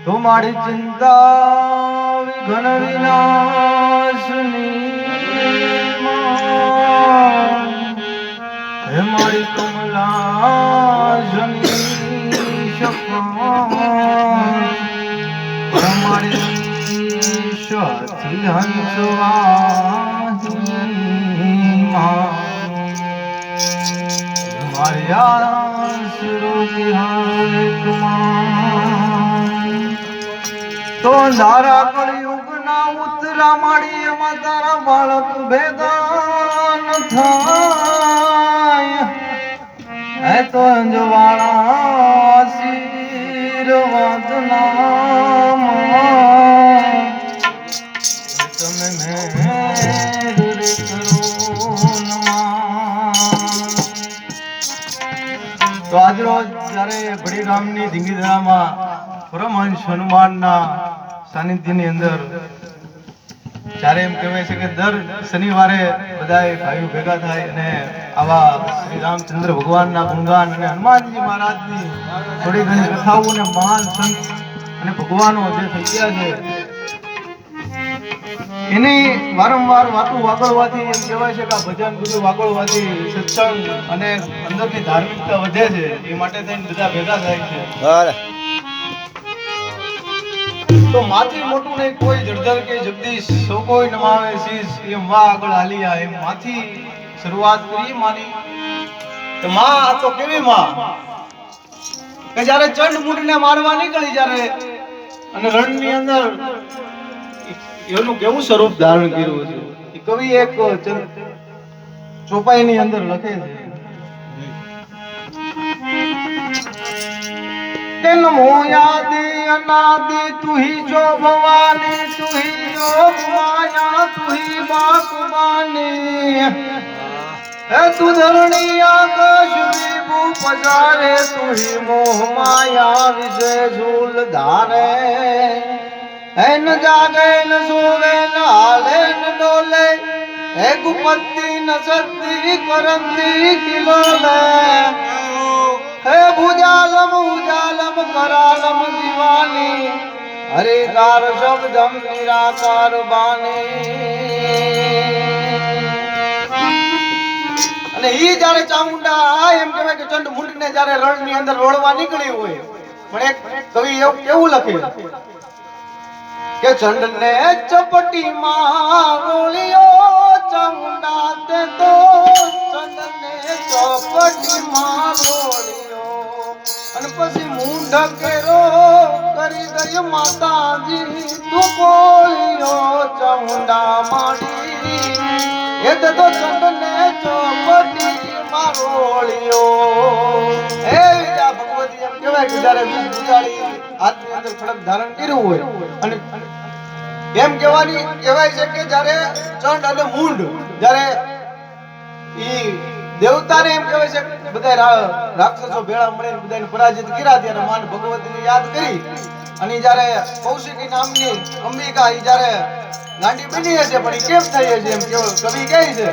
तुम्हारी चिंता विघ्न विनाशनी हे मारी कमला जनी हमारी स्वाति हंसवाहिनी हमारी आसरों की हाय तुम्हारी तो धारा कलयुग ना उतरा माड़ी एમાં તારા બાળક ભેદાન થાય હે તો અંજવાળા આશીર્વાદ નામ તમે મેર કરો તો આજ રોજ જ્યારે બડી રામની ધીંગીધારામાં પરમહંસ હનુમાનના સાનિધ્યની અંદર જ્યારે એમ કહેવાય છે કે દર શનિવારે બધાએ ભાઈઓ ભેગા થાય અને આવા શ્રી રામચંદ્ર ભગવાનના ગુણગાન અને હનુમાનજી મહારાજની થોડી ઘણી કથાઓ અને મહાન સંત અને ભગવાનો જે થઈ ગયા છે એની વારંવાર વાતો વાગળવાથી એમ કહેવાય છે કે આ ભજન બધું વાગળવાથી સત્સંગ અને અંદરની ધાર્મિકતા વધે છે એ માટે થઈને બધા ભેગા થાય છે તો માથી મોટું નહીં કોઈ જળધર કે જગદીશ સૌ કોઈ નમાવે શીશ એમ માં આગળ હાલિયા એમ માથી શરૂઆત કરી માની તો માં આ તો કેવી માં કે જ્યારે ચંડ મુંડને મારવા નીકળી જ્યારે અને રણની અંદર એનું કેવું સ્વરૂપ ધારણ કર્યું છે એ કવિ એક ચોપાઈની અંદર લખે છે नमो यादि अनादि तू ही जो भवानी तू ही योग माया तू ही बाकुबानी है तू धरणी आकाश विभू पधारे तू ही मोह माया विषय झूल धारे है न जागे न सोवे न हाले न डोले है गुपत्ती न सत्ती करंती किलोले हे भुजालम उजालम करालम दीवानी हरे कार शब्दम निराकार बानी અને ઈ જ્યારે ચામુંડા એમ કહેવાય કે ચંડ મુંડને જ્યારે રણની અંદર રોળવા નીકળી હોય પણ એક કવિ એવું કેવું લખે કે ચંડને ચપટીમાં રોળિયો ચામુંડા તે તો ચંડને ચપટીમાં રોળિયો અને પછી મુંડ કેરો કરી ગઈ માતાજી તું બોલ્યો ચામુંડા માડી એ તો ચંડને ચોપટી મારોળિયો હે વિદ્યા ભગવતી એમ કહેવાય કે જ્યારે બીજ ગુજાળી હાથની અંદર ખડક ધારણ કર્યું હોય અને એમ કહેવાય છે કે જ્યારે ચંડ અને મુંડ જ્યારે ઈ દેવતાને એમ કહેવાય છે બધા રાક્ષસો ભેળા મળીને બધાને પરાજિત કર્યા ત્યારે માન ભગવતીને યાદ કરી અને જ્યારે કૌશિકી નામની અંબિકા ઈ જ્યારે ગાંડી બની છે પણ ઈ કેમ થઈ છે એમ કવિ કહે છે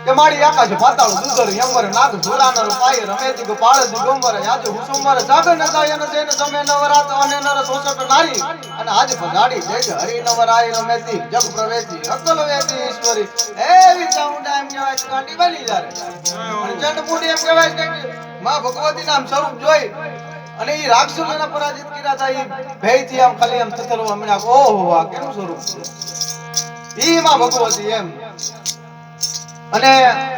કે મારી આકાશ પાતાળ સુંદર યમર નાગ ધોરાનર પાય રમેતી ગોપાળ દિગંબર યાજ હુસુમર સાગન ગાયન જેન તમે નવરાત અને નર સોસટ નારી અને આજ ભગાડી જગ હરી નવરાય રમેતી જગ પ્રવેતી અકલ વેતી ઈશ્વરી એવી ચામુંડા એમ કહેવાય કે ગાંડી બની જારે અને ચંડમુંડી એમ કહેવાય કે માં ભગવતી નામ સ્વરૂપ જોઈ અને ઈ રાક્ષસોને પરાજિત કર્યા હતા ઈ ભયથી આમ ખાલી આમ થથરવા હમણાં ઓહો આ કેનું સ્વરૂપ છે ઈ માં ભગવતી એમ અને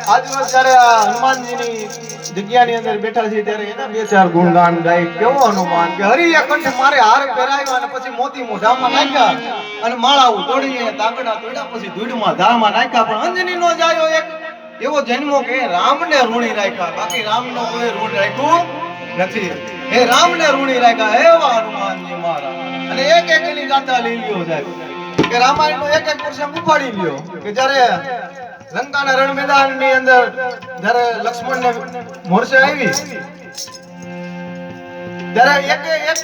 આજરોજ જ્યારે હનુમાનજીની જગ્યાની અંદર બેઠા છે ત્યારે એના બે ચાર ગુણગાન ગાય કેવો હનુમાન કે હરિયા કંઠે મારે હાર પહેરાવ્યા અને પછી મોતી મોઢામાં નાખ્યા અને માળાઓ તોડી તાગડા તોડ્યા પછી ધૂળમાં ધારમાં નાખ્યા પણ અંજની નો જાયો એક એવો જન્મો કે રામને ઋણી રાખ્યા બાકી રામનો કોઈ ઋણ રાખ્યું નથી હે રામને ઋણી રાખ્યા એવા હનુમાનજી મારા અને એક એક એની ગાથા લઈ લ્યો સાહેબ કે રામાયણનો એક એક પ્રસંગ ઉપાડી લ્યો કે જ્યારે લંકાના રણ મેદાનની અંદર જ્યારે લક્ષ્મણને મોરસે આવી ત્યારે એક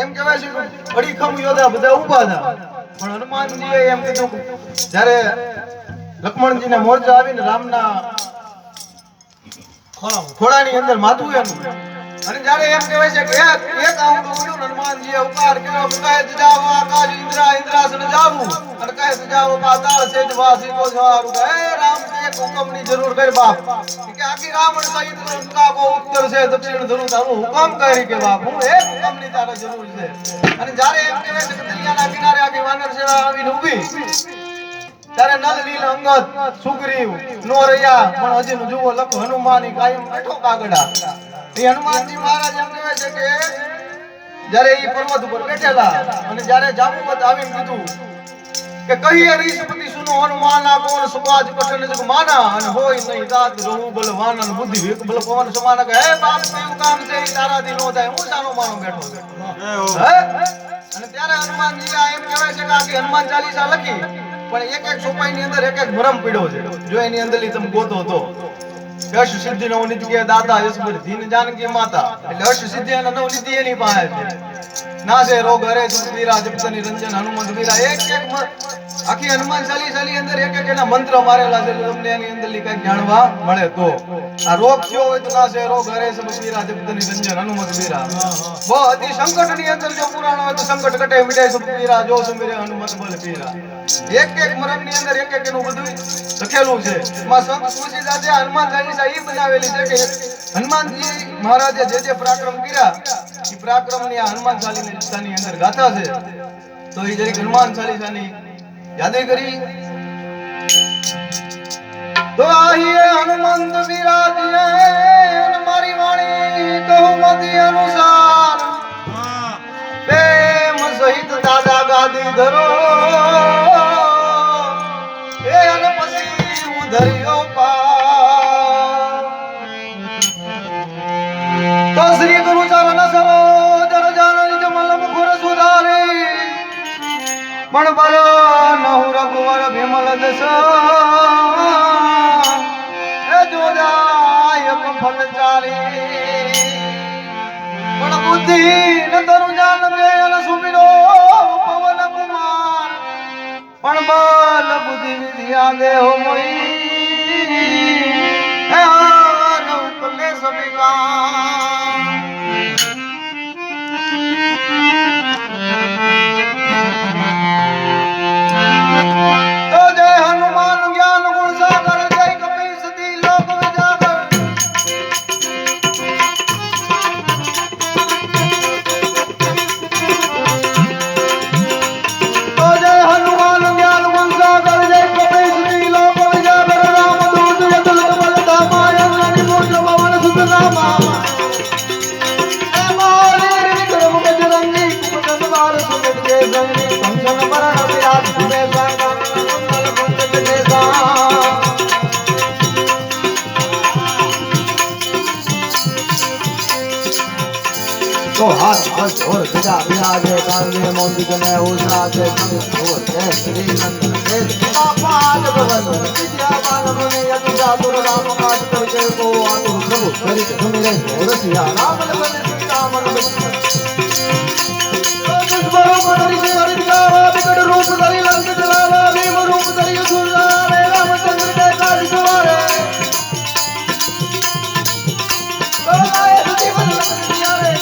એમ કહેવાય છે કે અડીખમ યોદ્ધા બધા ઊભા હતા, પણ હનુમાનજીએ એમ કીધું જ્યારે લક્ષ્મણજીના મોરચા આવીને રામના ખોળાની અંદર માથું એનું, અને જ્યારે એમ કહેવાય છે કે એક આંગળું ઉડ્યું, હનુમાનજીએ ઉકાર કર્યો, કહે જાવ આકાશ ઇન્દ્રાસન જાવું, અને કહે જાવ પાતાળ સેજ વાસી કો જવારું, હે રામ એક હુકમની જરૂર કર બાપ, કે આખી રાવણ સહિત લંકા કો ઉત્તર છે દક્ષિણ ધરું તારું હુકમ કરી કે બાપ હું એક હુકમની તારે જરૂર છે. અને જ્યારે એમ કહેવાય છે કે દરિયાના કિનારે આખી વાનર સેના આવીને ઊભી, ત્યારે નલ નીલ અંગદ સુગ્રીવ નો રહ્યા, પણ હજી જુઓ લખ હનુમાની કાયમ બેઠો કાગડા. એ હનુમાનજી મહારાજ એમ કહે છે કે જ્યારે એ પર્વત ઉપર બેઠેલા, અને જ્યારે જાંબુવત આવીને કીધું કે કહીએ રીસપતિ સુનો હનુમાના કોણ સુબાજ કઠન જગ માના, અને હોય નહીં દાત રહું બલ વાનન બુદ્ધિ વિક બલ પવન સમાન, કે હે બાપ કેવું કામ છે ઈ તારાથી નો થાય, હું સાનો માનો બેઠો છું. અને ત્યારે હનુમાનજી આ એમ કહેવાય છે કે આખી હનુમાન ચાલીસા લખી, પણ એક સોપાઈની અંદર એક ભ્રમ પડ્યો છે, જો એની અંદરલી તમે ગોતો તો અષ્ટ સિદ્ધિ નો નિત્ય દાતા યશવર ધીન જાનકી માતા, એટલે અષ્ટ સિદ્ધિ અને નવ નિધિ એની પાસે છે. નાસે રોગ હરે સુખવીરા જપતની રંજન હનુમંત વીરા, એક આખી હનુમાન ચાલીસાની અંદર એક એના મંત્ર મારેલા છે, તમને એની અંદરલી કઈક જાણવા મળે તો આ રોગ થયો હોય તો નાસે રોગ હરે સુખવીરા જપતની રંજન હનુમંત વીરા, બહુ અતિ સંકટની અંદર જો પુરાણ હોય તો સંકટ કટે મિટાય સુખવીરા, જો સુમિરે હનુમંત બલ પીરા. એક મરમની અંદર એક એનું બધું લખેલું છે. માં સંત તુલસીદાસ જે હનુમાન ચાલીસા ઈ બનાવેલી છે કે હનુમાનજી મહારાજે જે પરાક્રમ કર્યા એ પરાક્રમની આ હનુમાન ચાલીસાની અંદર ગાથા છે, તો એ જરીક હનુમાન ચાલીસાની યાદ કરી. તો આહીએ હનુમંત વિરાજીએ મારી વાણી કહું મતી અનુસાર, પ્રેમ સહિત દાદા ગાદી ધરો ધર્યો પાર. તો શ્રી ગુરુ ચરણ સરોજર જન નિજ મલ મુખુર સુધારી, પણ બલ નહુ રઘુવર વિમલ દસ, એ જોદાયક ફલ ચારી, પણ બુદ્ધિ ન તરુ જાન બેન સુમિરો પવન કુમાર, પણ બલ બુદ્ધિ વિદ્યા દેહો મોઈ, હે હાર ઉપલે સબિકા. તો જય હનુમાન જ્ઞાન ગુણ સાગર, જય કપીસ દી લોક વિજાગર. તો જય હનુમાન જ્ઞાન ગુણ સાગર, જય કપીસ દી લોક વિજાગર. રામ દૂત યદુલ કમલ ધામાયન નિમોચ પવન સુત નામા, હે મારી વિક્રમ બજરંગી કુમન વાર સુમિત કે સંગી, કંચન વરણ વિરાજ સુમે સાગર મંગલ कुंज देसा. तो हाथ बस और सजा विराजे कांगे मोंदिक ने उसाते और श्री नंदन के पापा भगवान विद्यावान मुनि यदु जातुर राम काज करके को आतुर प्रभु करित सुमिरे रसिया राम लखन सीता मन बचन. तो बरोबर ऋषि हरित गावा विकट रूप धरि लंक जलावा, भीम रूप धरि असुर जारे, रामचंद्र के काज सवारे. तो लाए जीवन लखन जियारे,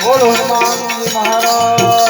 બોલો હનુમાનજી મહારાજ